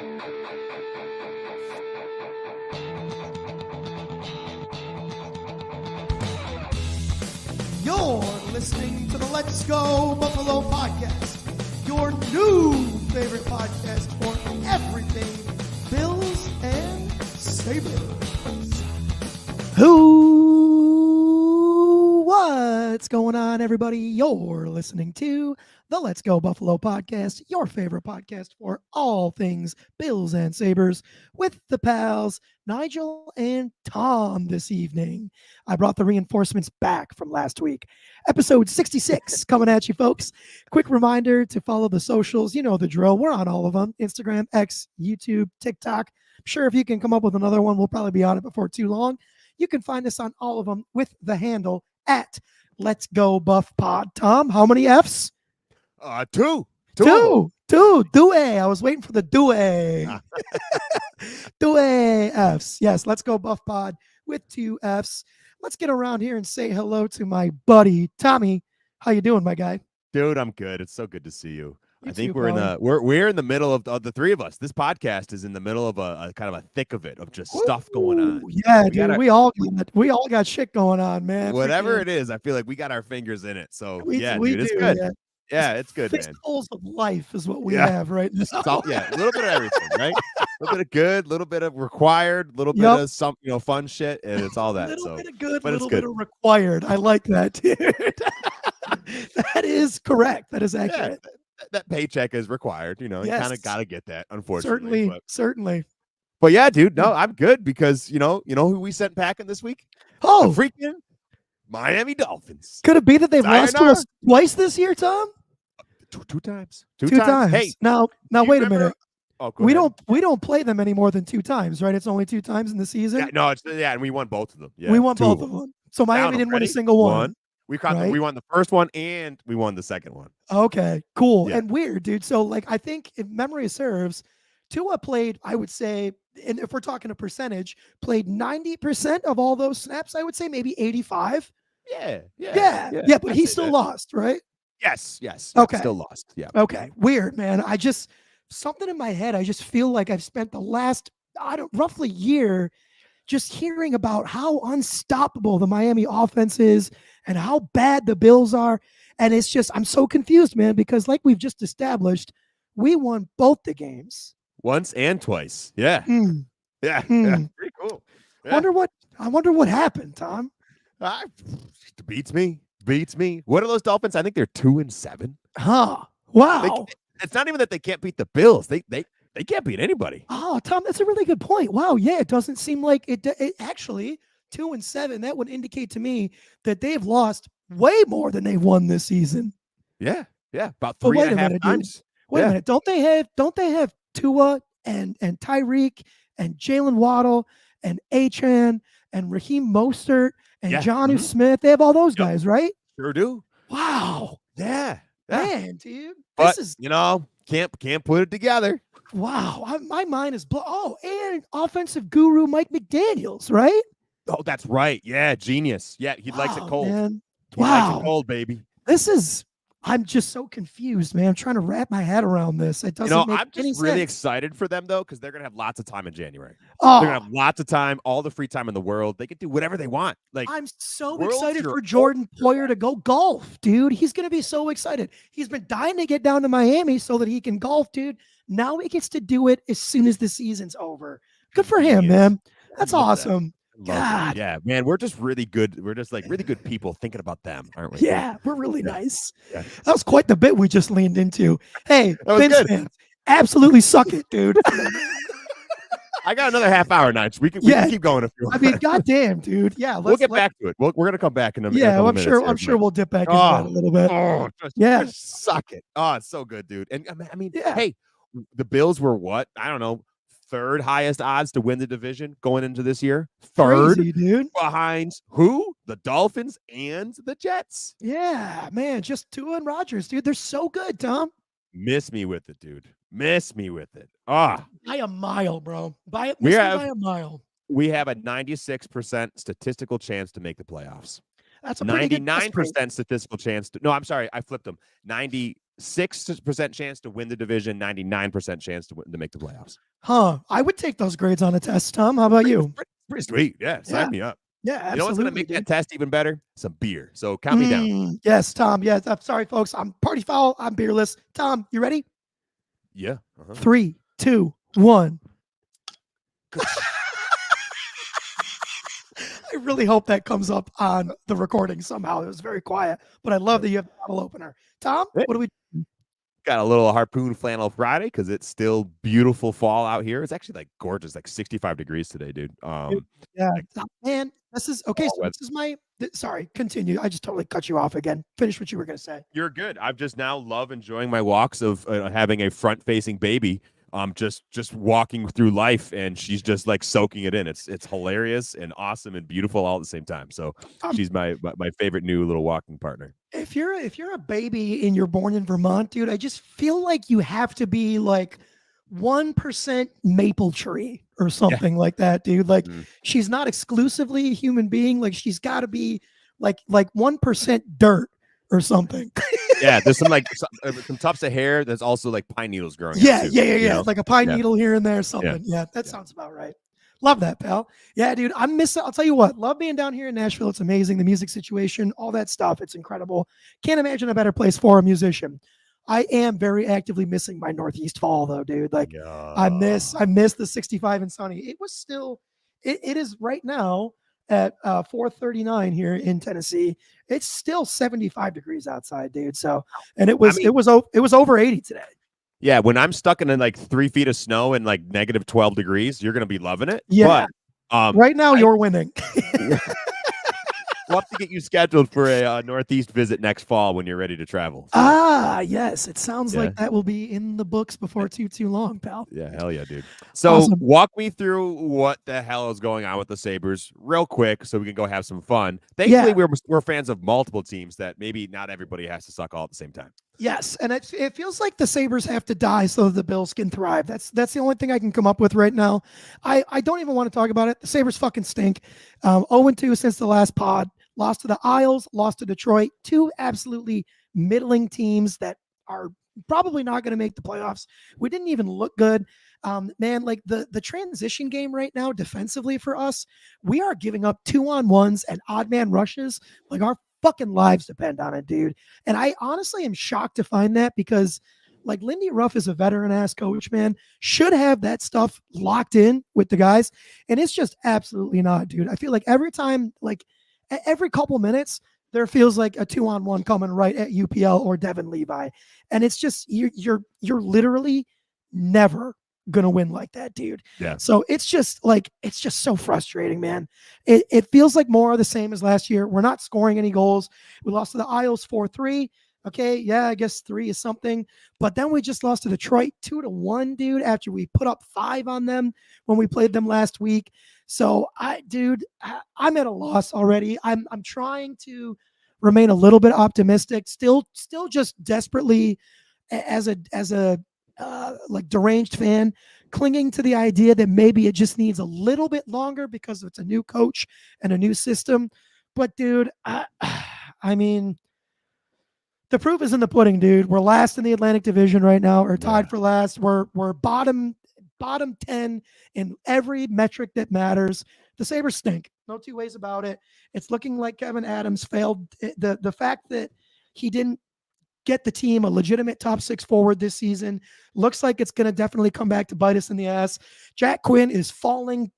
You're listening to the Let's Go Buffalo podcast, your new favorite podcast for everything Bills and Sabres. What's going on, everybody? You're listening to the Let's Go Buffalo podcast, your favorite podcast for all things Bills and Sabres, with the pals Nigel and Tom this evening. I brought the reinforcements back from last week. Episode 66 coming at you, folks. Quick reminder to follow the socials. You know the drill. We're on all of them: Instagram, X, YouTube, TikTok. I'm sure if you can come up with another one, we'll probably be on it before too long. You can find us on all of them with the handle at Let's Go Buff Pod. Tom, how many F's? Two. Due. I was waiting for the due. Due F's. Yes, Let's Go Buff Pod with 2 F's. Let's get around here and say hello to my buddy Tommy. How you doing, my guy? Dude, I'm good. It's so good to see you. You I think too, we're in the middle of the three of us. This podcast is in the middle of a kind of a thick of it, of just stuff going on. Yeah, dude. We all got shit going on, man. Whatever it is, I feel like we got our fingers in it. So we dude, do, it's good. Yeah. Yeah, it's good, man. Fistfuls of life is what we have right now. A little bit of everything, right? A little bit of good, a little bit of required, a little bit of some, fun shit, and it's all that. A little so, bit of good, a but little it's good. bit of required. I like that, dude. That is correct. That is accurate. Yeah, that paycheck is required. You kind of got to get that, unfortunately. Certainly. But yeah, dude, no, I'm good because you know who we sent packing this week? Oh, the freaking Miami Dolphins. Could it be that they've lost to us twice this year, Tom? Two times. Two times. Hey, now wait a minute. Oh, we don't play them any more than 2 times, right? It's only 2 times in the season. Yeah, no, and we won both of them. Yeah, we won both of them. So Miami didn't win a single one. We won the first one and we won the second one. Okay, cool. Yeah. And weird, dude. So I think if memory serves, Tua played, I would say, and if we're talking a percentage, played 90% of all those snaps. I would say maybe 85. Yeah. But he still lost, right? Yes. Okay. Still lost. Yeah. Okay. Weird, man. Something in my head. I just feel like I've spent the last, roughly year just hearing about how unstoppable the Miami offense is and how bad the Bills are. And it's just, I'm so confused, man, because like we've just established, we won both the games. Once and twice. Yeah. Yeah. Pretty cool. Yeah. I wonder what happened, Tom. Beats me. What are those Dolphins? I think they're 2-7. Huh. Wow. It's not even that they can't beat the Bills. They can't beat anybody. Oh, Tom, that's a really good point. Wow. Yeah. It doesn't seem like it actually 2-7. That would indicate to me that they've lost way more than they've won this season. Yeah. About 3.5 times. Wait a minute. Don't they have Tua and Tyreek and Jalen Waddle and Achane and Raheem Mostert and Jonnu Smith? They have all those guys, right? Sure do. Wow. Yeah. Man, dude. But, can't put it together. Wow. My mind is blown. Oh, and offensive guru Mike McDaniels, right? Oh, that's right. Yeah, genius. Yeah, he likes it cold. Man. He likes it cold, baby. I'm just so confused, man. I'm trying to wrap my head around this. It doesn't make I'm just any really sense. excited for them, though, because they're going to have lots of time in January. Oh, they're going to have lots of time, all the free time in the world. They can do whatever they want. I'm so excited for Jordan Poyer to go golf, dude. He's going to be so excited. He's been dying to get down to Miami so that he can golf, dude. Now he gets to do it as soon as the season's over. Good for him, man. That's awesome. God. Yeah, man, we're just really good. We're just like really good people thinking about them, aren't we? Yeah, we're really nice. Yeah. That was quite the bit we just leaned into. Hey, Vince fans, absolutely suck it, dude. I got another half hour, Nige. We can keep going if you want. I mean, goddamn, dude. Yeah, we'll get back to it. We're gonna come back in a minute. Yeah, I'm sure we'll dip back into that a little bit. Just suck it. Oh, it's so good, dude. And I mean, hey, the Bills were what? I don't know. 3rd highest odds to win the division going into this year. 3rd, crazy, dude. Behind who? The Dolphins and the Jets. Yeah, man, just Tua and Rodgers, dude. They're so good, Tom. Miss me with it, dude. Miss me with it. By a mile, bro. By a mile. We have a 96% statistical chance to make the playoffs. That's a 99% statistical chance to. No, I'm sorry, I flipped them. 90 6% chance to win the division, 99% chance to make the playoffs. Huh. I would take those grades on a test, Tom. How about you? Pretty sweet. Yeah, sign me up. Yeah, absolutely. You know what's going to make that test even better? Some beer. So count me down. Yes, Tom. Yes. I'm sorry, folks. I'm party foul. I'm beerless. Tom, you ready? Yeah. 3, 2, 1. I really hope that comes up on the recording somehow. It was very quiet, but I love that you have the bottle opener. Tom, what do we do? Got a little Harpoon Flannel Friday because it's still beautiful fall out here. It's actually like gorgeous, like 65 degrees today, dude. Yeah, man, this is okay. So this is my. Sorry, continue. I just totally cut you off again. Finish what you were going to say. You're good. I've just now love enjoying my walks of having a front-facing baby. Just walking through life, and she's just like soaking it in. It's hilarious and awesome and beautiful all at the same time. So she's my favorite new little walking partner. If you're a baby and you're born in Vermont, dude, I just feel like you have to be like 1% maple tree or something like that, dude. Like she's not exclusively a human being. Like she's got to be like 1% dirt or something. Yeah, there's some tufts of hair. There's also like pine needles growing. Yeah, know? like a pine needle here and there, something. Yeah, that sounds about right. Love that, pal. Yeah, dude, I'll tell you what, love being down here in Nashville. It's amazing. The music situation, all that stuff. It's incredible. Can't imagine a better place for a musician. I am very actively missing my Northeast fall though, dude. Like I miss the 65 and sunny. It was still, it is right now at 4:39 here in Tennessee. It's still 75 degrees outside, dude. So, and it was over 80 today. Yeah, when I'm stuck in like 3 feet of snow and like negative 12 degrees, you're gonna be loving it. Yeah, but, right now you're winning. We'll have to get you scheduled for a Northeast visit next fall when you're ready to travel. So. Yes. It sounds like that will be in the books before too long, pal. Yeah, hell yeah, dude. So awesome. Walk me through what the hell is going on with the Sabres real quick so we can go have some fun. Thankfully, we're fans of multiple teams that maybe not everybody has to suck all at the same time. Yes, and it feels like the Sabres have to die so that the Bills can thrive. That's the only thing I can come up with right now. I don't even want to talk about it. The Sabres fucking stink. 0-2 since the last pod. Lost to the Isles, lost to Detroit. Two absolutely middling teams that are probably not going to make the playoffs. We didn't even look good. Man, like the transition game right now defensively for us, we are giving up 2-on-1s and odd man rushes. Like our fucking lives depend on it, dude. And I honestly am shocked to find that because like Lindy Ruff is a veteran ass coach, man, should have that stuff locked in with the guys. And it's just absolutely not, dude. I feel like every time, like every couple minutes, there feels like a 2-on-1 coming right at UPL or Devin Levi. And it's just, you're literally never going to win like that, dude. Yeah. So it's just so frustrating, man. It feels like more of the same as last year. We're not scoring any goals. We lost to the Isles 4-3. Okay. Yeah. I guess 3 is something, but then we just lost to Detroit 2-1, dude, after we put up 5 on them when we played them last week. So I'm at a loss already. I'm trying to remain a little bit optimistic, still just desperately as a like deranged fan, clinging to the idea that maybe it just needs a little bit longer because it's a new coach and a new system. But dude, I mean, the proof is in the pudding, dude. We're last in the Atlantic Division right now, or tied for last. We're bottom 10 in every metric that matters. The Sabres stink. No two ways about it. It's looking like Kevin Adams failed. The fact that he didn't get the team a legitimate top 6 forward this season looks like it's going to definitely come back to bite us in the ass. Jack Quinn is falling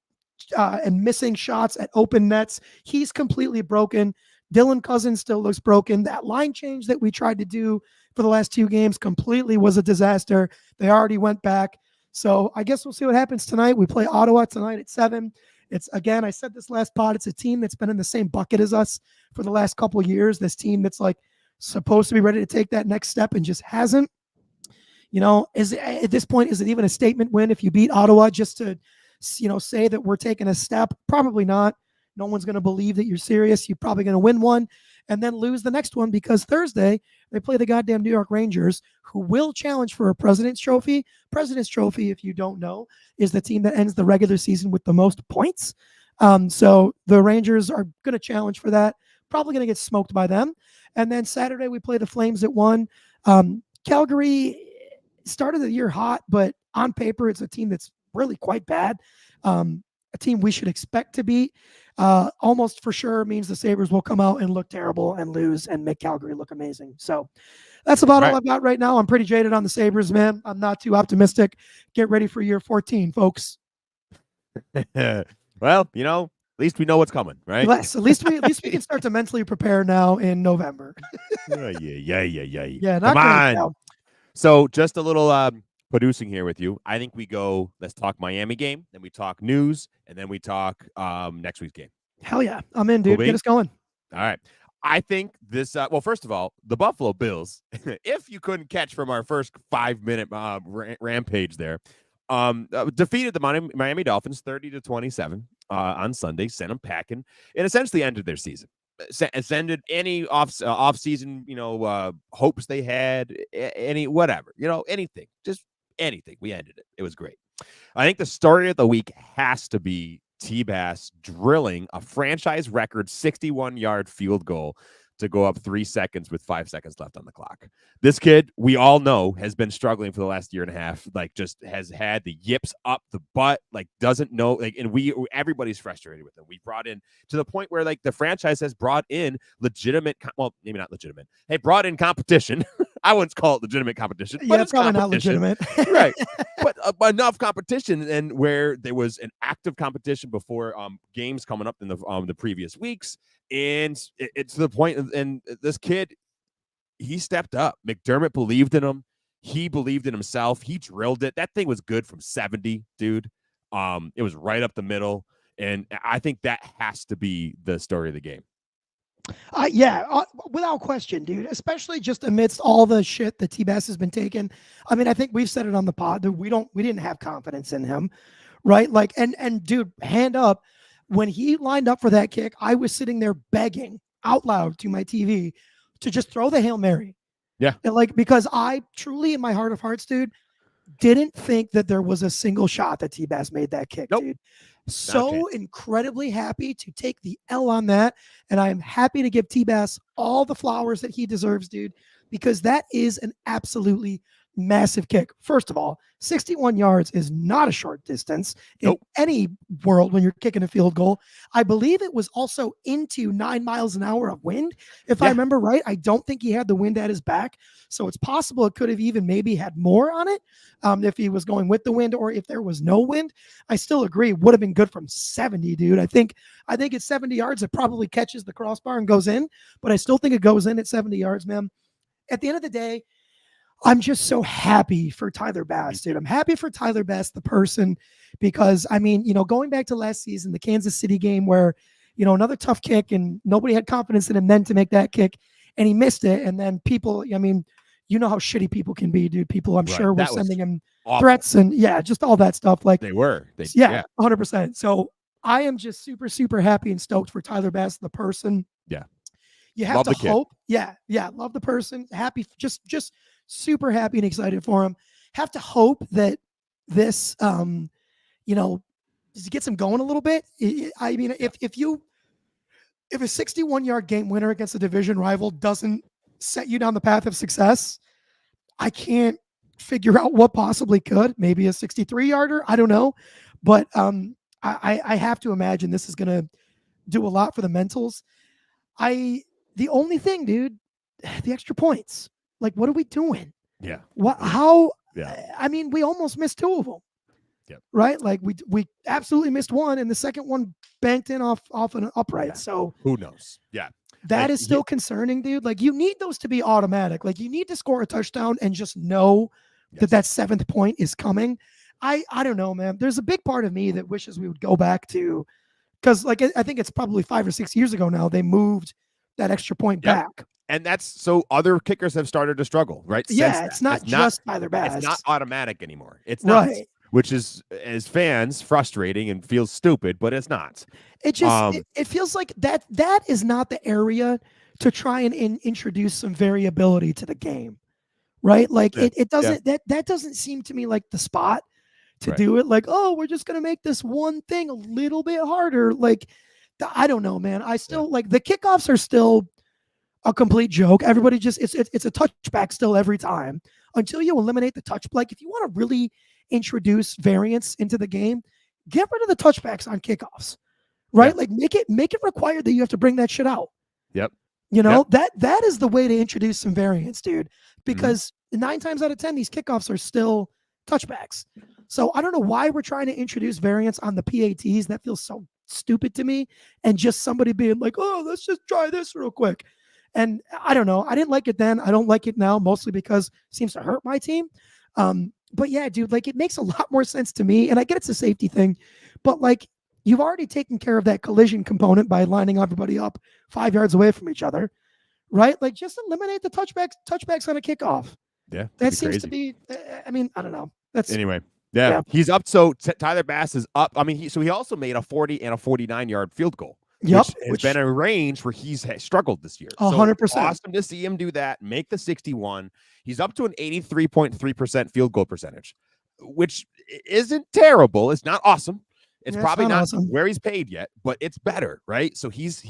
and missing shots at open nets. He's completely broken. Dylan Cousins still looks broken. That line change that we tried to do for the last 2 games completely was a disaster. They already went back. So I guess we'll see what happens tonight. We play Ottawa tonight at 7. It's, again, I said this last pod, it's a team that's been in the same bucket as us for the last couple of years. This team that's like supposed to be ready to take that next step and just hasn't. You know, at this point, is it even a statement win if you beat Ottawa just to, say that we're taking a step? Probably not. No one's going to believe that you're serious. You're probably going to win one and then lose the next one because Thursday they play the goddamn New York Rangers, who will challenge for a President's Trophy. President's Trophy, if you don't know, is the team that ends the regular season with the most points. So the Rangers are going to challenge for that. Probably going to get smoked by them. And then Saturday we play the Flames at 1. Calgary started the year hot, but on paper, it's a team that's really quite bad. A team we should expect to beat. Almost for sure means the Sabres will come out and look terrible and lose and make Calgary look amazing. So that's about all I've got right now. I'm pretty jaded on the Sabres, man. I'm not too optimistic. Get ready for year 14, folks. Well, at least we know what's coming, right? At least we can start to mentally prepare now in November. Yeah. Not Come great. on. So just a little producing here with you. I think we go, let's talk Miami game, then we talk news, and then we talk next week's game. Hell yeah. I'm in, dude. Cool, Get us going. All right. I think this, well, first of all, the Buffalo Bills, if you couldn't catch from our first 5-minute rampage there, defeated the Miami Dolphins 30-27 on Sunday, sent them packing, and essentially ended their season. Ended any off-season, hopes they had, any whatever, anything, just anything. We ended it. It was great. I think the story of the week has to be T-Bass drilling a franchise record 61-yard field goal to go up 3 seconds with 5 seconds left on the clock. This kid, we all know, has been struggling for the last year and a half, just has had the yips up the butt, doesn't know, and everybody's frustrated with him. We brought in to the point where the franchise has brought in legitimate, well, maybe not legitimate. Hey, brought in competition. I wouldn't call it legitimate competition, but it's probably not legitimate. Right. But enough competition, and where there was an active competition before games coming up in the previous weeks. And it's to the point, and this kid, he stepped up. McDermott believed in him. He believed in himself. He drilled it. That thing was good from 70, dude. It was right up the middle. And I think that has to be the story of the game. Without question, dude, especially just amidst all the shit that T-Bass has been taking. I mean, I think we've said it on the pod that we didn't have confidence in him, right? And dude, hand up, when he lined up for that kick, I was sitting there begging out loud to my TV to just throw the Hail Mary. Yeah. And because I truly, in my heart of hearts, dude, didn't think that there was a single shot that T-Bass made that kick, dude. So incredibly happy to take the L on that. And I am happy to give T-Bass all the flowers that he deserves, dude, because that is an absolutely massive kick. First of all, 61 yards is not a short distance in any world when you're kicking a field goal. I believe it was also into 9 miles an hour of wind. If I remember right, I don't think he had the wind at his back. So it's possible it could have even maybe had more on it if he was going with the wind, or if there was no wind. I still agree. Would have been good from 70, dude. I think at 70 yards, it probably catches the crossbar and goes in, but I still think it goes in at 70 yards, man. At the end of the day, I'm just so happy for Tyler Bass, dude. I'm happy for Tyler Bass, the person, because, I mean, going back to last season, the Kansas City game where, another tough kick and nobody had confidence in him then to make that kick, and he missed it. And then people, I mean, you know how shitty people can be, dude. People, I'm sure, were sending him threats and just all that stuff. They were. 100%. So I am just super, super happy and stoked for Tyler Bass, the person. Yeah. You have to hope. Yeah. Love the person. Happy, just super happy and excited for him. Have to hope that this, gets him going a little bit. I mean, if a 61-yard game winner against a division rival doesn't set you down the path of success, I can't figure out what possibly could. Maybe a 63-yarder. I don't know. But I have to imagine this is going to do a lot for the mentals. The only thing, dude, the extra points. What are we doing? Yeah. How? Yeah. I mean, we almost missed 2 of them. Yep. Right? We absolutely missed one, and the second one banked in off an upright. Yeah. So who knows? Yeah. That is still concerning, dude. You need those to be automatic. You need to score a touchdown and just know that 7th point is coming. I don't know, man. There's a big part of me that wishes we would go back to, because I think it's probably 5 or 6 years ago now, they moved that extra point back. And that's so other kickers have started to struggle, right? Yeah, it's not just Tyler Bass. It's not automatic anymore. It's not, right. Which is, as fans, frustrating and feels stupid, but it's not. It just it feels like that is not the area to try and introduce some variability to the game, right? It doesn't that doesn't seem to me like the spot to do it. We're just gonna make this one thing a little bit harder. I don't know, man. I still the kickoffs are still a complete joke. Everybody just it's a touchback still every time until you eliminate the touch. Like if you want to really introduce variance into the game, get rid of the touchbacks on kickoffs, right? Yeah. Like make it required that you have to bring that shit out. Yep. You know, Yep. that is the way to introduce some variance, dude. Mm-hmm. Because 9 times out of 10, these kickoffs are still touchbacks. So I don't know why we're trying to introduce variance on the PATs. That feels so stupid to me. And just somebody being like, oh, let's just try this real quick. And I don't know. I didn't like it then. I don't like it now, mostly because it seems to hurt my team. But yeah, dude, like it makes a lot more sense to me. And I get it's a safety thing, but like you've already taken care of that collision component by lining everybody up 5 yards away from each other, right? Like just eliminate the touchbacks on a kickoff. Yeah. That seems to be, I mean, I don't know. That's anyway. Yeah. He's up. So Tyler Bass is up. I mean, he also made a 40 and a 49-yard field goal. Yep, which has been a range where he's struggled this year. 100%. So awesome to see him do that, make the 61. He's up to an 83.3% field goal percentage, which isn't terrible. It's not awesome. It's probably not awesome where he's paid yet, but it's better, right? So he's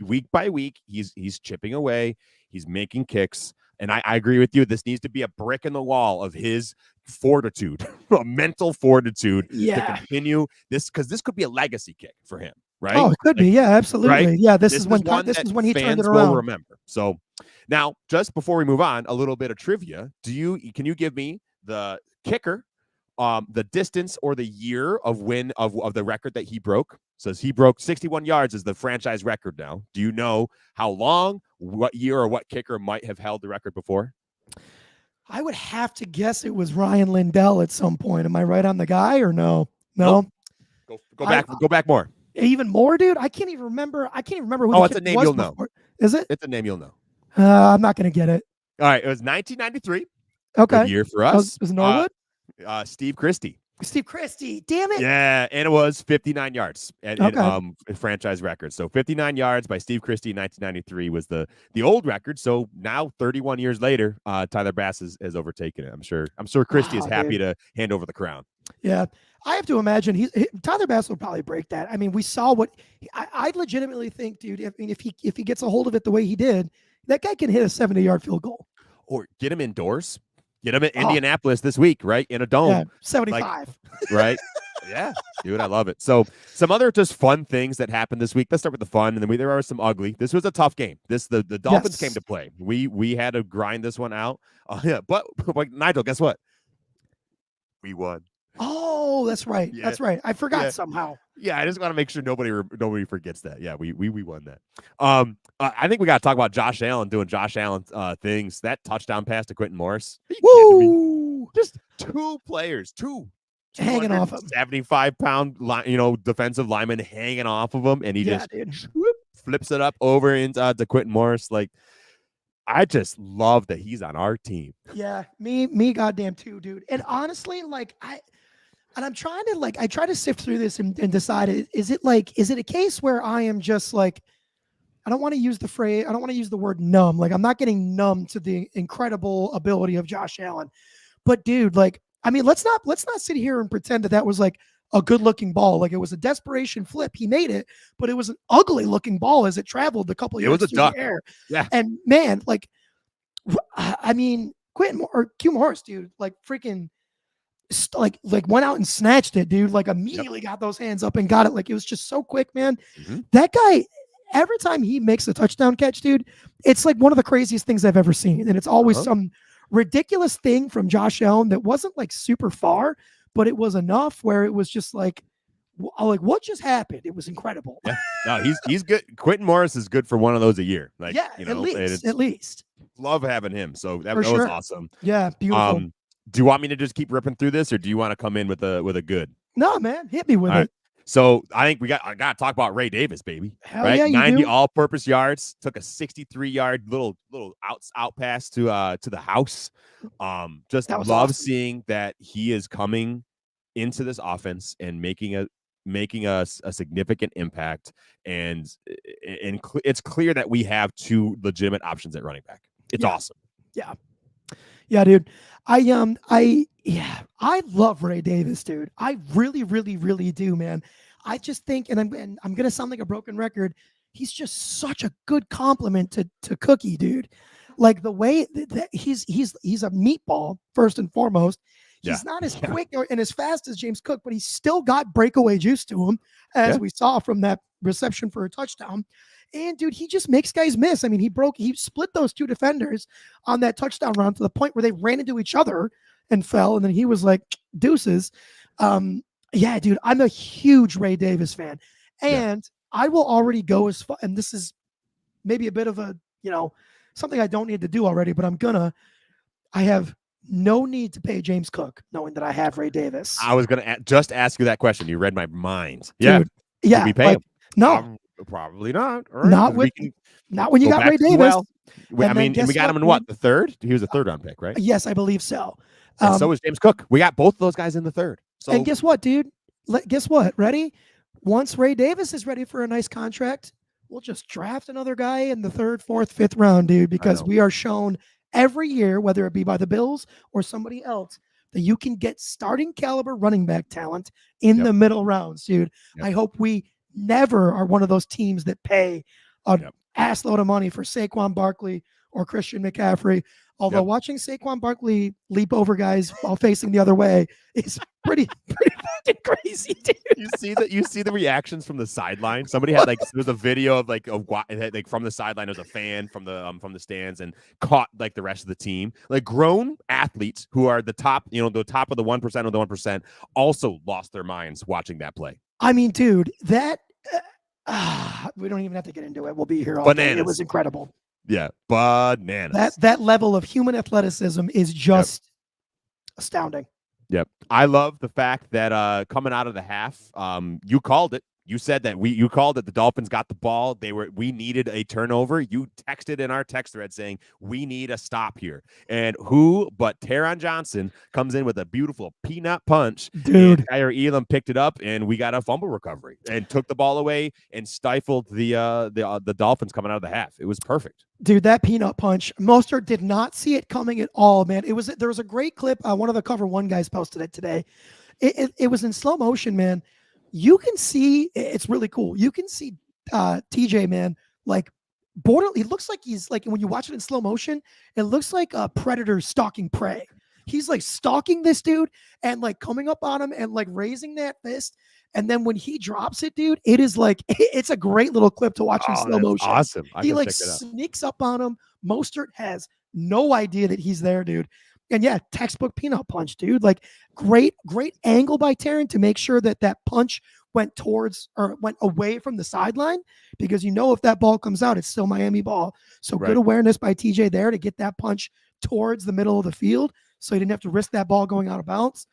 week by week, he's chipping away, he's making kicks. And I agree with you. This needs to be a brick in the wall of his fortitude, a mental fortitude to continue this, because this could be a legacy kick for him. Right? Oh, it could be. Yeah, absolutely. Right? Yeah, this is when he turned it around. Will remember. So now, just before we move on, a little bit of trivia. Can you give me the kicker, the distance or the year of when of the record that he broke? Says he broke 61 yards is the franchise record now. Do you know how long, what year, or what kicker might have held the record before? I would have to guess it was Ryan Lindell at some point. Am I right on the guy or no? No. Nope. Go back more. Even more, dude. I can't even remember. Who. Oh, it's a name you'll know. Is it? It's a name you'll know. I'm not gonna get it. All right, it was 1993. Okay. Good year for us. Was Norwood? Steve Christie. Steve Christie. Damn it. Yeah, and it was 59 yards at franchise record. So 59 yards by Steve Christie in 1993 was the old record. So now 31 years later, Tyler Bass has overtaken it. I'm sure Christie is happy to hand over the crown. Yeah. I have to imagine Tyler Bass will probably break that. I mean, we saw what I legitimately think, dude. If he gets a hold of it the way he did, that guy can hit a 70-yard field goal. Or get him indoors. Get him at Indianapolis this week, right? In a dome. Yeah, 75. Right? Yeah, dude, I love it. So some other just fun things that happened this week. Let's start with the fun, and then there are some ugly. This was a tough game. The Dolphins came to play. We had to grind this one out. But Nigel, guess what? We won. Oh, that's right. Yeah. That's right. I forgot somehow. Yeah, I just want to make sure nobody forgets that. Yeah, we won that. I think we got to talk about Josh Allen doing Josh Allen things. That touchdown pass to Quentin Morris. Woo! Just two players, hanging off him. 75-pound, defensive lineman hanging off of him, and he just flips it up over into Quentin Morris. Like, I just love that he's on our team. Yeah, me, goddamn too, dude. And honestly, I'm trying to I try to sift through this and decide, is it a case where I am just like, I don't want to use the word numb. Like, I'm not getting numb to the incredible ability of Josh Allen. But dude, I mean, let's not sit here and pretend that was like a good looking ball. Like, it was a desperation flip. He made it, but it was an ugly looking ball as it traveled a couple yards through the air. Yeah. And man, I mean, Q Morris, dude, freaking went out and snatched it, dude. Immediately got those hands up and got it. It was just so quick, man. Mm-hmm. That guy, every time he makes a touchdown catch, dude, it's one of the craziest things I've ever seen. And it's always some ridiculous thing from Josh Allen that wasn't super far, but it was enough where it was just what just happened? It was incredible. Yeah. No, he's good. Quentin Morris is good for one of those a year. At least. Love having him. So that was awesome. Yeah, beautiful. Do you want me to just keep ripping through this, or do you want to come in with a good? No, man, hit me with it. So I think I got to talk about Ray Davis, baby. Hell right? Yeah, 90 all-purpose yards. Took a 63-yard little out pass to the house. Just love awesome. seeing that he is coming into this offense and making a significant impact. And it's clear that we have two legitimate options at running back. It's awesome. Yeah. Yeah, dude. I love Ray Davis, dude. I really, really, really do, man. I just think, and I'm gonna sound like a broken record, he's just such a good compliment to Cookie, dude. Like the way that he's a meatball first and foremost. He's not as quick and as fast as James Cook, but he's still got breakaway juice to him, as we saw from that reception for a touchdown. And dude, he just makes guys miss. I mean, he split those two defenders on that touchdown run to the point where they ran into each other and fell. And then he was like, deuces. Yeah, dude, I'm a huge Ray Davis fan. And I will already go as far, and this is maybe a bit of a, something I don't need to do already, but I have no need to pay James Cook, knowing that I have Ray Davis. I was going to just ask you that question. You read my mind. Dude, yeah. Did we pay him? No. Probably not. Right. Not when you got Ray Davis. I mean, and we got him in what? The third? He was a third round pick, right? Yes, I believe so. And so was James Cook. We got both of those guys in the third. So, and guess what, dude? Guess what? Ready? Once Ray Davis is ready for a nice contract, we'll just draft another guy in the third, fourth, fifth round, dude, because we are shown every year, whether it be by the Bills or somebody else, that you can get starting caliber running back talent in the middle rounds, dude. I hope we never are one of those teams that pay an ass load of money for Saquon Barkley or Christian McCaffrey. Although watching Saquon Barkley leap over guys while facing the other way is pretty fucking crazy, dude. You see the reactions from the sideline. Somebody had there was a video of like from the sideline. There was a fan from the stands and caught like the rest of the team. Like grown athletes who are the top of the 1% of the 1% also lost their minds watching that play. I mean, dude, that we don't even have to get into it. We'll be here all day. It was incredible. Yeah, bananas. That level of human athleticism is just astounding. Yep. I love the fact that coming out of the half, you called it. You said that you called it. The Dolphins got the ball. We needed a turnover. You texted in our text thread saying we need a stop here. And who but Taron Johnson comes in with a beautiful peanut punch. Dude, Tyler Elam picked it up, and we got a fumble recovery and took the ball away and stifled the Dolphins coming out of the half. It was perfect. Dude, that peanut punch. Mostert did not see it coming at all, man. There was a great clip. One of the Cover One guys posted it today. It was in slow motion, man. You can see, it's really cool. You can see TJ, man, like it looks like he's like, when you watch it in slow motion, it looks like a predator stalking prey. He's like stalking this dude and like coming up on him and like raising that fist. And then when he drops it, dude, it is like, it's a great little clip to watch in slow motion. Awesome. He like sneaks up on him. Mostert has no idea that he's there, dude. And yeah, textbook peanut punch, dude. Like great angle by Taron to make sure that punch went away from the sideline, because if that ball comes out, it's still Miami ball. So good awareness by TJ there to get that punch towards the middle of the field, so he didn't have to risk that ball going out of bounds.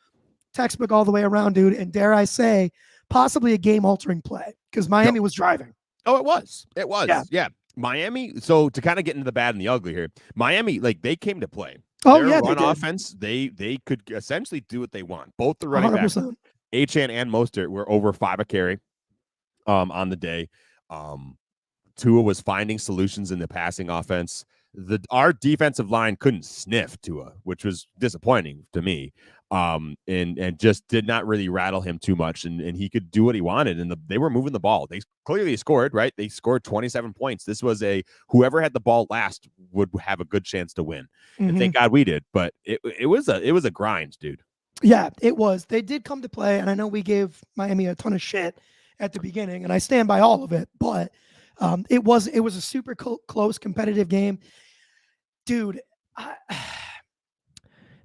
Textbook all the way around, dude. And dare I say, possibly a game-altering play, because Miami was driving. Oh, it was. Yeah. Miami. So to kind of get into the bad and the ugly here, Miami, like they came to play. Their run offense, they could essentially do what they want. Both the running backs, Achane and Mostert, were over 5 a carry on the day. Tua was finding solutions in the passing offense. Our defensive line couldn't sniff Tua, which was disappointing to me. And just did not really rattle him too much, and he could do what he wanted. And they were moving the ball. They clearly scored, right? They scored 27 points. This was whoever had the ball last would have a good chance to win. Mm-hmm. And thank God we did. But it was a grind, dude. Yeah, it was. They did come to play, and I know we gave Miami a ton of shit at the beginning, and I stand by all of it. But it was a super close, competitive game, dude.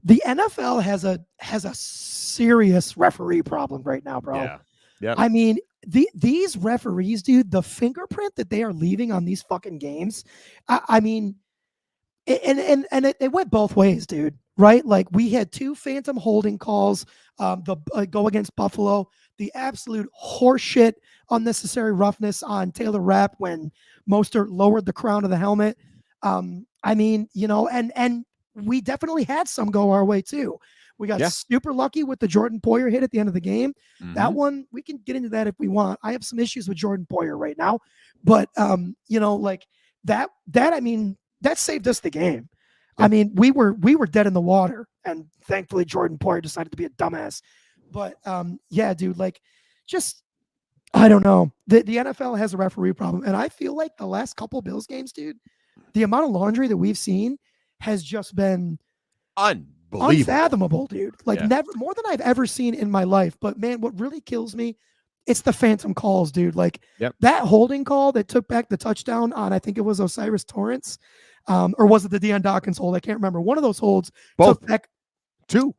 The NFL has a serious referee problem right now, bro. Yeah. I mean, these referees, dude, the fingerprint that they are leaving on these fucking games. I mean, it went both ways, dude. Right? Like we had 2 phantom holding calls. Go against Buffalo. The absolute horseshit, unnecessary roughness on Taylor Rapp when Mostert lowered the crown of the helmet. I mean, and we definitely had some go our way too. We got super lucky with the Jordan Poyer hit at the end of the game. Mm-hmm. That one, we can get into that if we want. I have some issues with Jordan Poyer right now, but like that, I mean, that saved us the game. Yeah. I mean, we were dead in the water, and thankfully Jordan Poyer decided to be a dumbass. But yeah, dude, like just I don't know. The NFL has a referee problem, and I feel like the last couple Bills games, dude, the amount of laundry that we've seen has just been Unbelievable. unfathomable, dude. Like Yeah. never more than I've ever seen in my life. But man, what really kills me, it's the phantom calls, dude. Like Yep. that holding call that took back the touchdown on, I think it was Osiris Torrance, or was it the Deion Dawkins hold? I can't remember. One of those holds Both. took back. Two.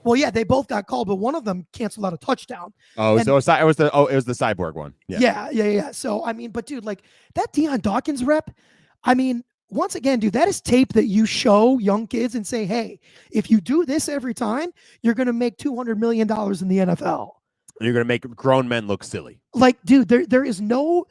Well, yeah, they both got called, but one of them canceled out a touchdown. Oh, And so it was the cyborg one. yeah. So I mean, but dude, like that Deion Dawkins rep, I mean, once again, dude, that is tape that you show young kids and say, hey, if you do this every time, you're gonna make $200 million in the NFL. You're gonna make grown men look silly. Like, dude, there is no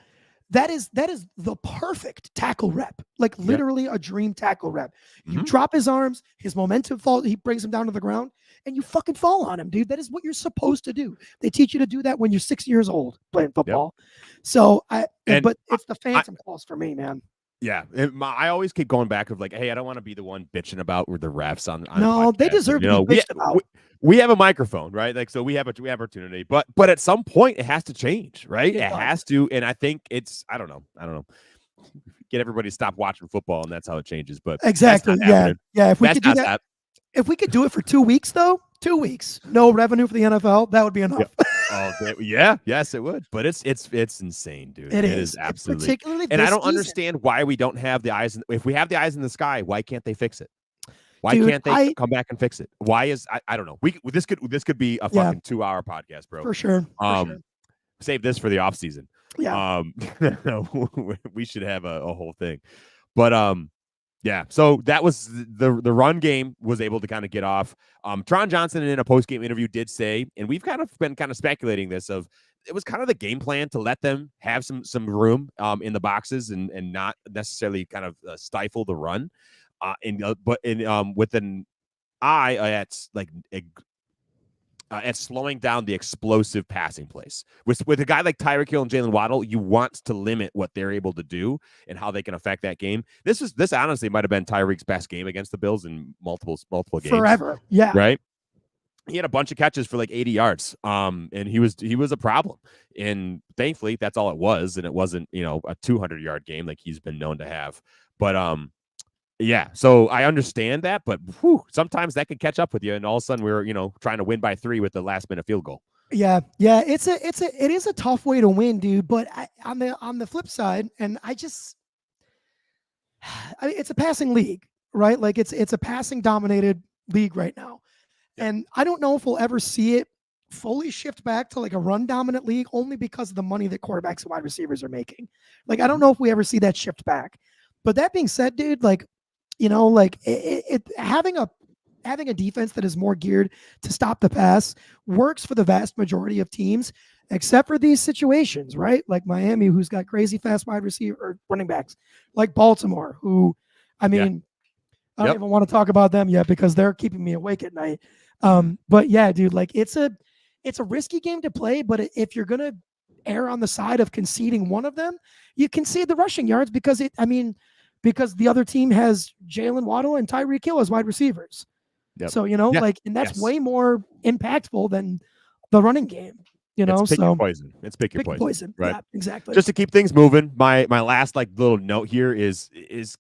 that is the perfect tackle rep. Like literally a dream tackle rep. You Mhm. drop his arms, his momentum fall, he brings him down to the ground, and you fucking fall on him, dude. That is what you're supposed to do. They teach you to do that when you're 6 years old playing football. So but it's the phantom calls for me, man. Yeah, I always keep going back of like, hey, I don't want to be the one bitching about the refs on No, they podcasts. deserve You to know, be bitched about. we have a microphone, right? Like, so we have opportunity, but at some point it has to change, right? It has to, and I think it's I don't know, get everybody to stop watching football, and that's how it changes. But Exactly, yeah. If we could do that, if we could do it for 2 weeks, though, 2 weeks, no revenue for the NFL, that would be enough. Yes, it would. But it's insane, dude. It is absolutely. Particularly and I don't understand why we don't have the eyes. If we have the eyes in the sky, why can't they fix it? Why can't they come back and fix it? Why is I don't know. This could be a fucking 2-hour podcast, bro. For sure. Save this for the off season. Yeah. We should have a whole thing. But yeah, so that was the run game was able to kind of get off. Tron Johnson in a post game interview did say, and we've kind of been speculating this of it was kind of the game plan to let them have some room in the boxes and not necessarily kind of stifle the run, but with an eye at like at slowing down the explosive passing plays. With a guy like Tyreek Hill and Jalen Waddle, you want to limit what they're able to do and how they can affect that game. This honestly might have been Tyreek's best game against the Bills in multiple games. Forever. Yeah. Right? He had a bunch of catches for like 80 yards. And he was a problem. And thankfully, that's all it was. And it wasn't, a 200-yard game like he's been known to have. But yeah, so I understand that, but sometimes that can catch up with you, and all of a sudden we're trying to win by 3 with the last-minute field goal. Yeah, it is a tough way to win, dude. But on the flip side, and it's a passing league, right? Like it's a passing dominated league right now, and I don't know if we'll ever see it fully shift back to like a run dominant league, only because of the money that quarterbacks and wide receivers are making. Like I don't know if we ever see that shift back. But that being said, dude, like. Like having a defense that is more geared to stop the pass works for the vast majority of teams, except for these situations, right? Like Miami, who's got crazy fast wide receiver or running backs, like Baltimore, who, I mean, I don't even want to talk about them yet because they're keeping me awake at night. But yeah, dude, like it's a risky game to play, but if you're gonna err on the side of conceding one of them, you concede the rushing yards because the other team has Jalen Waddle and Tyreek Hill as wide receivers. Yep. So, and that's way more impactful than the running game, It's pick your poison. It's pick your poison. Right. Yeah, exactly. Just to keep things moving, my last little note here is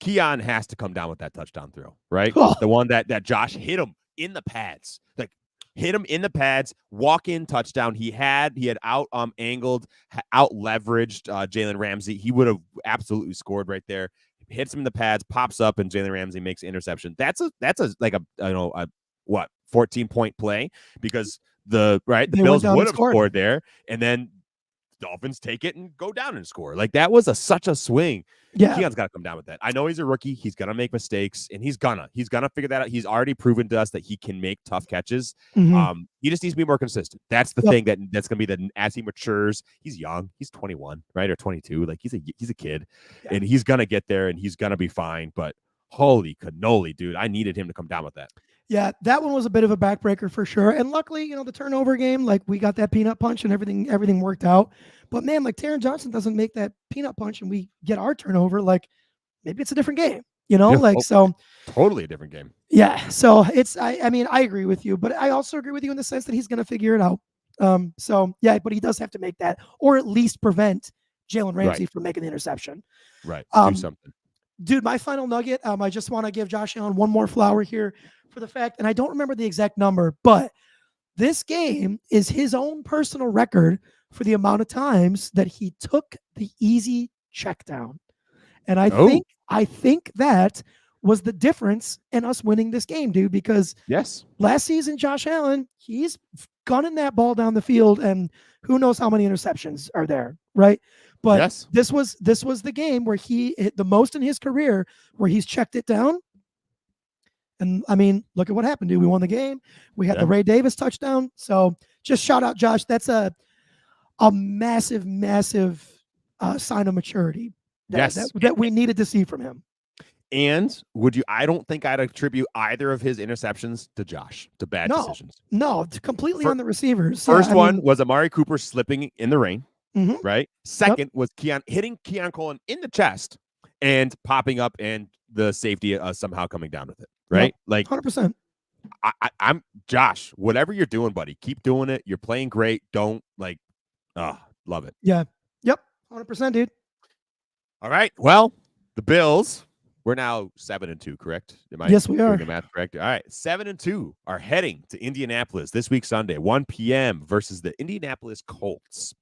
Keon has to come down with that touchdown throw, right? The one that Josh hit him in the pads. Like hit him in the pads, walk-in touchdown. He had out angled, out leveraged Jalen Ramsey. He would have absolutely scored right there. Hits him in the pads, pops up, and Jalen Ramsey makes an interception. That's a 14-point play because the Bills would have scored there, and then Dolphins take it and go down and score. Like that was such a swing. Yeah, Keon's got to come down with that. I know he's a rookie. He's gonna make mistakes, and he's gonna figure that out. He's already proven to us that he can make tough catches. Mm-hmm. He just needs to be more consistent. That's the thing that's gonna be as he matures. He's young. He's 21, right, or 22. Like he's a kid, and he's gonna get there, and he's gonna be fine. But holy cannoli, dude! I needed him to come down with that. Yeah, that one was a bit of a backbreaker for sure. And luckily, the turnover game, like we got that peanut punch and everything worked out. But man, like Taron Johnson doesn't make that peanut punch and we get our turnover, like maybe it's a different game, so totally a different game. Yeah. So I mean, I agree with you, but I also agree with you in the sense that he's going to figure it out. So yeah, but he does have to make that, or at least prevent Jalen Right. Ramsey from making the interception. Right. Do something. Dude, my final nugget. I just want to give Josh Allen one more flower here for the fact, and I don't remember the exact number, but this game is his own personal record for the amount of times that he took the easy check down. And I think that was the difference in us winning this game, dude, because yes, last season, Josh Allen, he's gunning that ball down the field, and who knows how many interceptions are there, right? But yes, this was the game where he hit the most in his career, where he's checked it down. And I mean, look at what happened, dude. We won the game. We had the Ray Davis touchdown. So just shout out Josh. That's a massive, massive sign of maturity that we needed to see from him. And I don't think I'd attribute either of his interceptions to Josh, to bad decisions. No, completely on the receivers. First one was Amari Cooper slipping in the rain, mm-hmm. right? Second was hitting Keon Coleman in the chest and popping up, and the safety somehow coming down with it, right? Yep. Like 100%. I'm Josh, whatever you're doing, buddy, keep doing it. You're playing great. Don't love it. Yeah. Yep. 100%, dude. All right. Well, the Bills, we're now 7-2, correct? Yes, we are. Doing the math correct? All right. 7-2 are heading to Indianapolis this week, Sunday, 1 p.m. versus the Indianapolis Colts.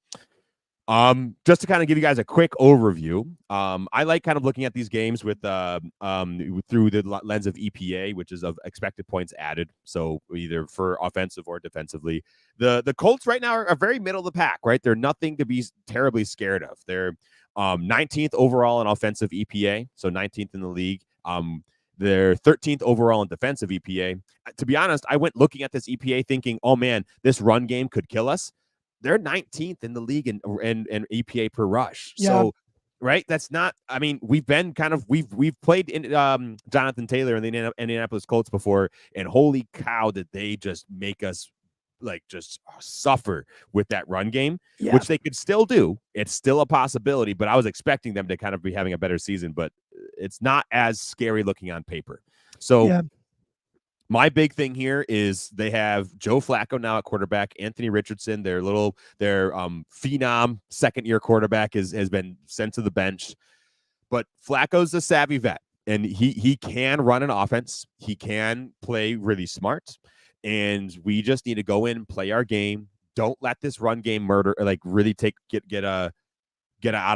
Just to kind of give you guys a quick overview, I like kind of looking at these games with through the lens of EPA, which is of expected points added. So either for offensive or defensively, the Colts right now are very middle of the pack, right? They're nothing to be terribly scared of. They're 19th overall in offensive EPA, so 19th in the league. They're 13th overall in defensive EPA. To be honest, I went looking at this EPA thinking, oh man, this run game could kill us. They're 19th in the league in EPA per rush. Yeah. So, right, that's not. I mean, we've played in Jonathan Taylor and the Indianapolis Colts before, and holy cow, did they just make us just suffer with that run game, which they could still do. It's still a possibility, but I was expecting them to kind of be having a better season, but it's not as scary looking on paper. So my big thing here is they have Joe Flacco now at quarterback, Anthony Richardson, their phenom second-year quarterback has been sent to the bench, but Flacco's a savvy vet, and he can run an offense. He can play really smart. And we just need to go in and play our game. Don't let this run game really get out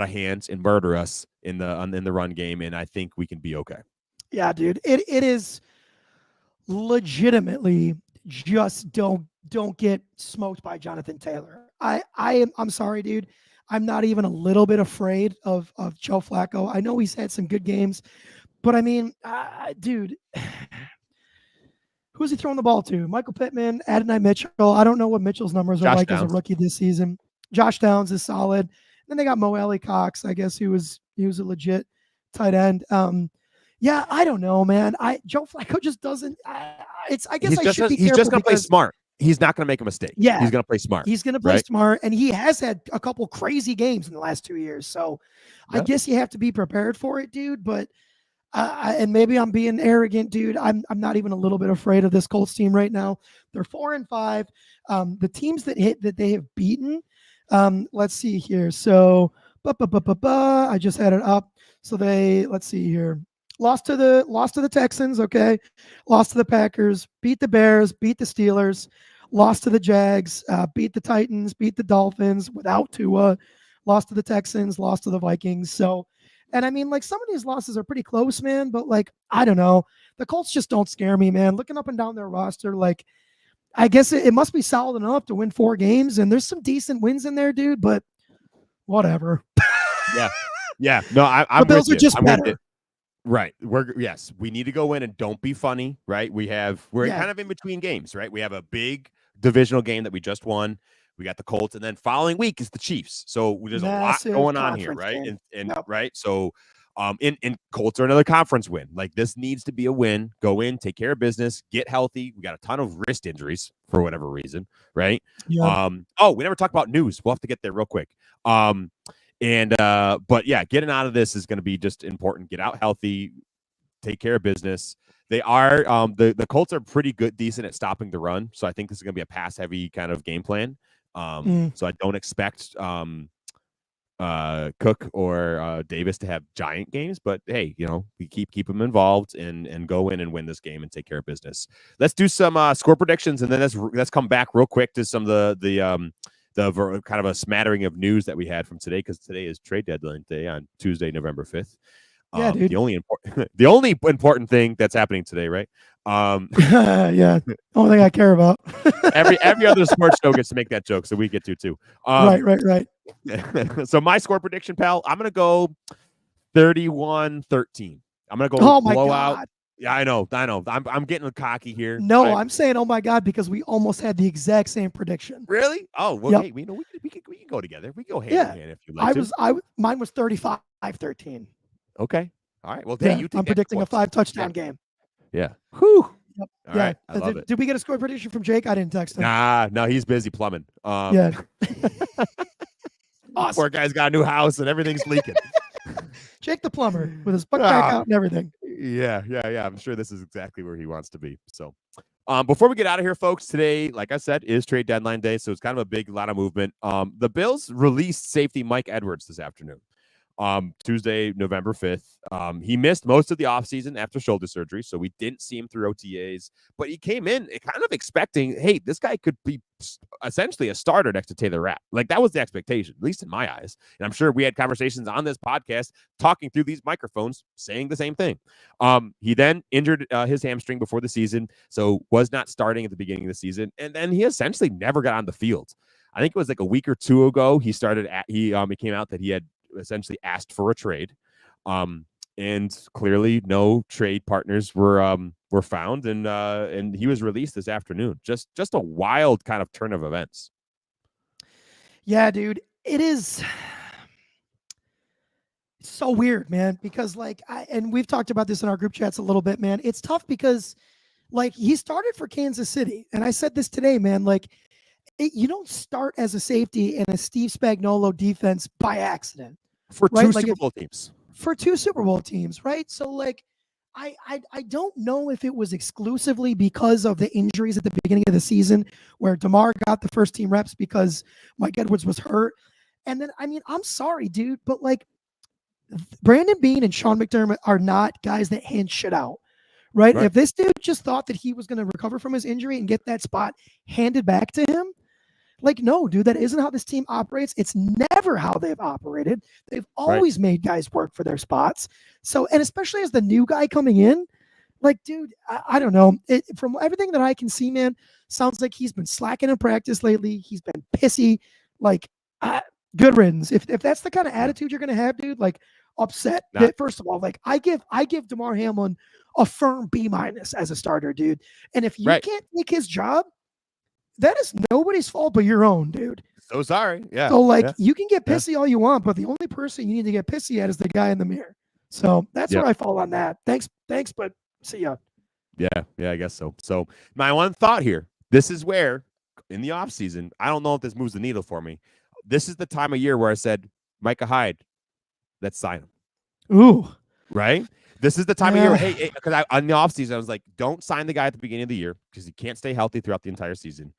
of hands and murder us in the run game. And I think we can be okay. Yeah, dude. It is legitimately just don't get smoked by Jonathan Taylor. I'm sorry, dude. I'm not even a little bit afraid of Joe Flacco. I know he's had some good games, but I mean, dude. Who's he throwing the ball to? Michael Pittman, Adonai Mitchell. I don't know what Mitchell's numbers are like as a rookie this season. Josh Downs is solid. Then they got Mo Alley-Cox, I guess, he was a legit tight end. Yeah, I don't know, man. Joe Flacco just doesn't. He's just going to play smart. He's not going to make a mistake. Yeah, he's going to play smart. He's going to play smart, and he has had a couple crazy games in the last 2 years. So I guess you have to be prepared for it, dude. But and maybe I'm being arrogant, dude. I'm not even a little bit afraid of this Colts team right now. They're 4-5. The teams that they have beaten. Let's see here. So, I just had it up. So let's see here. Lost to the Texans. Okay, lost to the Packers. Beat the Bears. Beat the Steelers. Lost to the Jags. Beat the Titans. Beat the Dolphins without Tua. Lost to the Texans. Lost to the Vikings. So. And I mean, some of these losses are pretty close, man. But I don't know. The Colts just don't scare me, man. Looking up and down their roster, I guess it must be solid enough to win 4 games. And there's some decent wins in there, dude. But whatever. Yeah. No, I'm the Bills are just better. Right. We need to go in and don't be funny, right? We're kind of in between games, right? We have a big divisional game that we just won. We got the Colts, and then following week is the Chiefs. So there's a lot going on here, right? And right. So in Colts are another conference win. This needs to be a win. Go in, take care of business, get healthy. We got a ton of wrist injuries for whatever reason, right? Yeah. We never talked about news. We'll have to get there real quick. But yeah, getting out of this is going to be just important. Get out healthy, take care of business. They are the Colts are pretty decent at stopping the run. So I think this is going to be a pass heavy kind of game plan. So I don't expect Cook or Davis to have giant games, but hey, we keep them involved and go in and win this game and take care of business. Let's do some score predictions, and then let's come back real quick to some of the kind of a smattering of news that we had from today, because today is trade deadline day on Tuesday, November 5th. Yeah, dude. The only important thing that's happening today, right? Yeah, only thing I care about. every other sports show gets to make that joke, so we get to too. Right. So my score prediction, pal, I'm gonna go 31-13. I'm gonna go blowout. God. Yeah, I know. I'm getting cocky here. No, I'm saying, oh my God, because we almost had the exact same prediction. Really? Oh, well, yep. Hey, we can go together. We can go hand in hand if you like. Mine was 35-13. Okay. All right. Well, hey, I'm predicting a 5-touchdown game. Yeah. Whew. Yep. All right. I love it. Did we get a score prediction from Jake? I didn't text him. No, he's busy plumbing. Yeah. Awesome. Poor guy's got a new house and everything's leaking. Jake the plumber with his butt crack out and everything. Yeah. I'm sure this is exactly where he wants to be. So, before we get out of here, folks, today, like I said, is trade deadline day, so it's kind of a lot of movement. The Bills released safety Mike Edwards this afternoon. Tuesday, November 5th. He missed most of the offseason after shoulder surgery, so we didn't see him through OTAs, but he came in kind of expecting, hey, this guy could be essentially a starter next to Taylor Rapp. Like, that was the expectation, at least in my eyes. And I'm sure we had conversations on this podcast talking through these microphones saying the same thing. He then injured his hamstring before the season, so was not starting at the beginning of the season, and then he essentially never got on the field. I think it was like a week or two ago he came out that he had essentially asked for a trade, and clearly no trade partners were found, and he was released this afternoon. Just a wild kind of turn of events. Yeah, dude, it is so weird, man, because and we've talked about this in our group chats a little bit, man. It's tough because he started for Kansas City, and I said this today, man, you don't start as a safety in a Steve Spagnuolo defense by accident. For two Super Bowl teams. For two Super Bowl teams, right? So, I don't know if it was exclusively because of the injuries at the beginning of the season where DeMar got the first team reps because Mike Edwards was hurt. And then, I'm sorry, dude, but Brandon Beane and Sean McDermott are not guys that hand shit out. Right? If this dude just thought that he was going to recover from his injury and get that spot handed back to him, no, dude, that isn't how this team operates. It's never how they've operated. They've always made guys work for their spots. So, and especially as the new guy coming in, dude, I don't know. From everything that I can see, man, sounds like he's been slacking in practice lately. He's been pissy. Good riddance. If that's the kind of attitude you're going to have, dude, upset. First of all, I give Damar Hamlin a firm B- as a starter, dude. And if you can't take his job, that is nobody's fault but your own, dude. So sorry. Yeah. So you can get pissy all you want, but the only person you need to get pissy at is the guy in the mirror. So that's where I fall on that. Thanks, but see ya. Yeah, I guess so. So my one thought here, this is where in the offseason, I don't know if this moves the needle for me. This is the time of year where I said, Micah Hyde, let's sign him. Ooh. Right? This is the time of year. Hey, because on the offseason, I was like, don't sign the guy at the beginning of the year because he can't stay healthy throughout the entire season.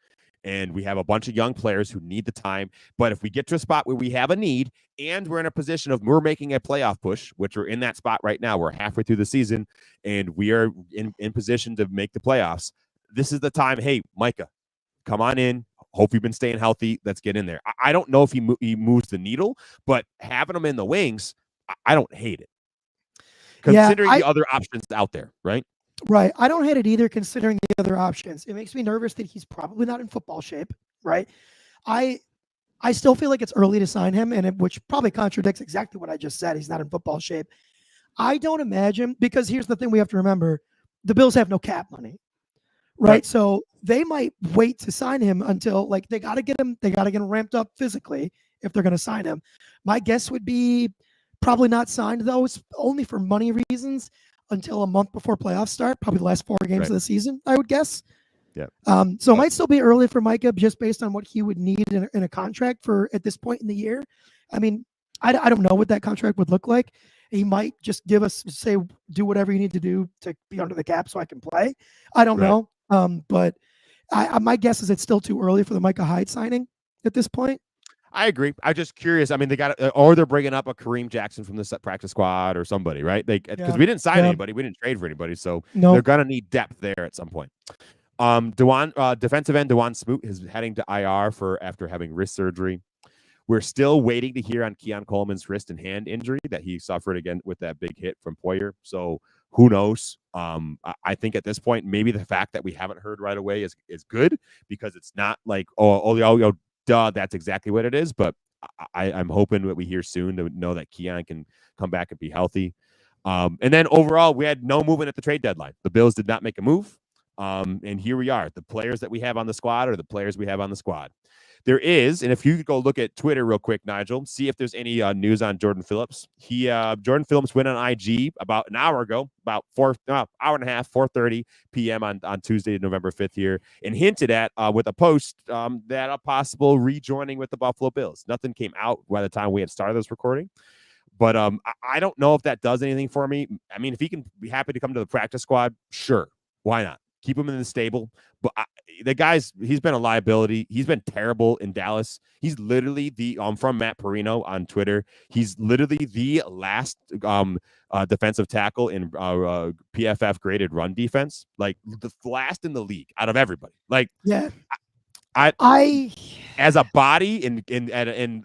And we have a bunch of young players who need the time. But if we get to a spot where we have a need and we're in a position of we're making a playoff push, which we're in that spot right now, we're halfway through the season and we are in position to make the playoffs. This is the time. Hey, Micah, come on in. Hope you've been staying healthy. Let's get in there. I don't know if he moves the needle, but having him in the wings, I don't hate it. Considering the other options out there, right? Right. I don't hate it either, considering the other options. It makes me nervous that he's probably not in football shape, right? I still feel like it's early to sign him, which probably contradicts exactly what I just said. He's not in football shape. I don't imagine, because here's the thing we have to remember. The Bills have no cap money, right? So they might wait to sign him until they got to get him ramped up physically if they're going to sign him. My guess would be probably not signed, though. It's only for money reasons until a month before playoffs start, probably the last 4 games of the season, I would guess. Yeah. So it might still be early for Micah just based on what he would need in a contract for at this point in the year. I mean, I don't know what that contract would look like. He might just give us, say, do whatever you need to do to be under the cap so I can play. I don't know. But my guess is it's still too early for the Micah Hyde signing, at this point. I agree. I'm just curious. I mean, they got, or they're bringing up a Kareem Jackson from the practice squad or somebody, right? Because Yeah. we didn't sign Yeah. anybody, we didn't trade for anybody, so No, they're gonna need depth there at some point. Defensive end Dewan Smoot is heading to IR after having wrist surgery. We're still waiting to hear on Keon Coleman's wrist and hand injury that he suffered again with that big hit from Poyer. So who knows? I think at this point, maybe the fact that we haven't heard right away is good, because it's not like, duh, that's exactly what it is. But I'm hoping that we hear soon to know that Keon can come back and be healthy. And then overall, we had no movement at the trade deadline. The Bills did not make a move. And here we are. The players that we have on the squad are the players we have on the squad. There is, and if you could go look at Twitter real quick, Nigel, see if there's any news on Jordan Phillips. Jordan Phillips went on IG about an hour ago, about hour and a half, 4:30 p.m. on Tuesday, November 5th here, and hinted at with a post that a possible rejoining with the Buffalo Bills. Nothing came out by the time we had started this recording. But I don't know if that does anything for me. I mean, if he can be happy to come to the practice squad, sure. Why not? Keep him in the stable. But he's been a liability. He's been terrible in Dallas. He's literally from Matt Perino on Twitter. He's literally the last defensive tackle in PFF graded run defense. Like the last in the league out of everybody. Like, yeah. I as a body in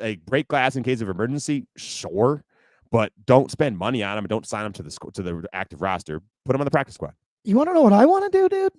a break glass in case of emergency, sure. But don't spend money on him and don't sign him to the active roster. Put him on the practice squad. You want to know what I want to do, dude?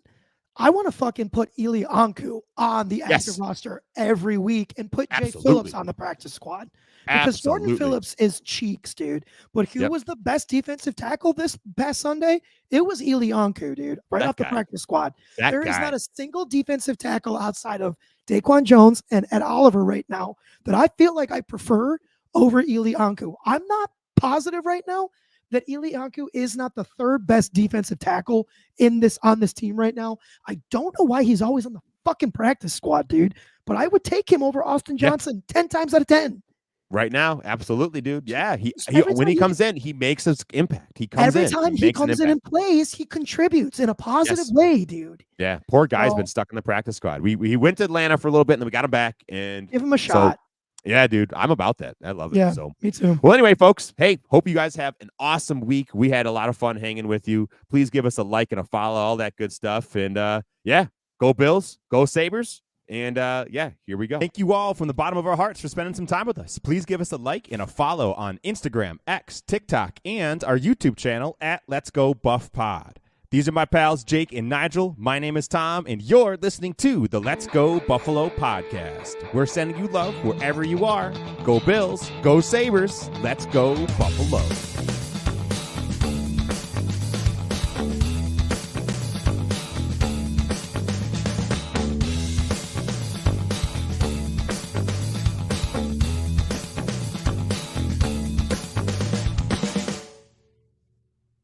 I want to fucking put Eli Ankou on the active roster every week and put Jay Phillips on the practice squad. Because Jordan Phillips is cheeks, dude. But who was the best defensive tackle this past Sunday? It was Eli Ankou, dude, right off the practice squad. There is not a single defensive tackle outside of Daquan Jones and Ed Oliver right now that I feel like I prefer over Eli Ankou. I'm not positive right now that Eli Ankou is not the third best defensive tackle on this team right now. I don't know why he's always on the fucking practice squad, dude. But I would take him over Austin Johnson 10 times out of 10. Right now, absolutely, dude. Yeah, when he comes in, he makes his impact. He comes every in. time he comes in and plays, he contributes in a positive way, dude. Yeah, poor guy's been stuck in the practice squad. We went to Atlanta for a little bit, and then we got him back and give him a shot. Yeah, dude, I'm about that. I love it. Yeah, so me too. Well, anyway, folks, hey, hope you guys have an awesome week. We had a lot of fun hanging with you. Please give us a like and a follow, all that good stuff. And go Bills, go Sabres. And here we go. Thank you all from the bottom of our hearts for spending some time with us. Please give us a like and a follow on Instagram, X, TikTok, and our YouTube channel at Let's Go Buff Pod. These are my pals, Jake and Nigel. My name is Tom, and you're listening to the Let's Go Buffalo podcast. We're sending you love wherever you are. Go Bills, go Sabres, let's go Buffalo.